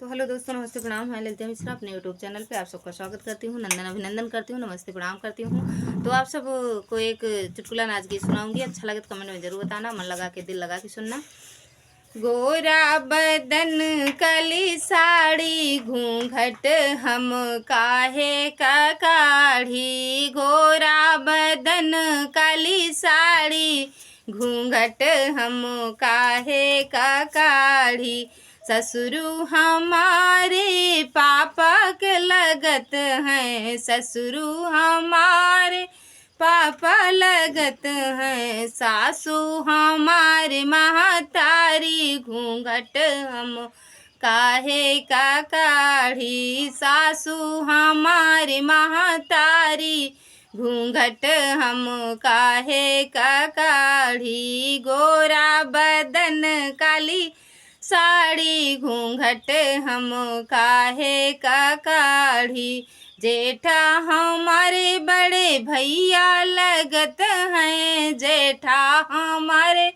तो हेलो दोस्तों, नमस्ते प्रणाम। मैं ललिता मिश्रा अपने यूट्यूब चैनल पे आप सबका स्वागत करती हूँ, नंदन अभिनंदन करती हूँ, नमस्ते प्रणाम करती हूँ। तो आप सब को एक चुटकुला नाच गीत सुनाऊंगी। अच्छा लगे तो कमेंट में जरूर बताना, मन लगा के दिल लगा के सुनना। गोरा बदन कली साड़ी घूंघट हम काहे का काढ़ी, गोरा बदन काली साड़ी घूंघट हम काहे का काढ़ी। ससुरु हमारे पापा के लगत हैं, ससुरु हमारे पापा लगत हैं, सासू हमारे महतारी घूंघट हम काहे का काढ़ी, सासू हमारे महतारी घूंघट हम काहे का काढ़ी। गोरा बदन काली साड़ी घूंघट हम काहे का काढ़ी। जेठा हमारे बड़े भैया लगत हैं, जेठा हमारे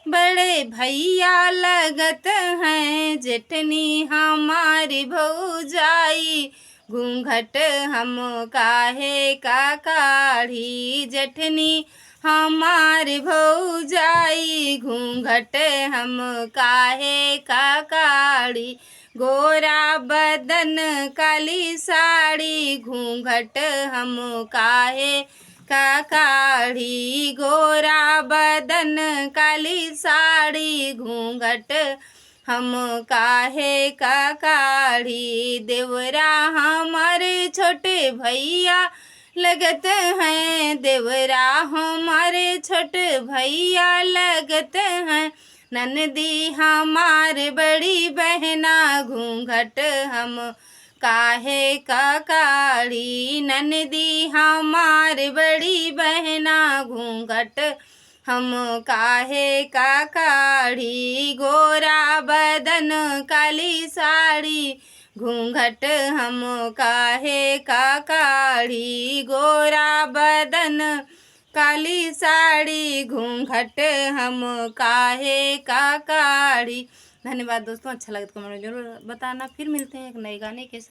बड़े भैया लगत हैं, जेठनी हमारी भौजाई घूंघट हम काहे का काढ़ी, जेठनी हमारे भौजाई घूंघट हम काहे का काढ़ी। गोरा बदन काली साड़ी घूंघट हम काहे का काढ़ी, गोरा बदन काली साड़ी घूंघट हम काहे का काढ़ी। देवरा हमारे छोटे भैया लगत हैं, देवरा हमारे छोटे भैया लगत हैं, ननदी हमारे बड़ी बहना घूंघट हम काहे का काढ़ी, ननदी हमारे बड़ी बहना घूंघट हम काहे का काढ़ी। गोरा बदन काली साड़ी घूंघट हम काहे का काढ़ी, गोरा बदन काली साड़ी घूंघट हम काहे का काढ़ी। धन्यवाद दोस्तों, अच्छा लगे तो कमेंट में जरूर बताना। फिर मिलते हैं एक नए गाने के साथ।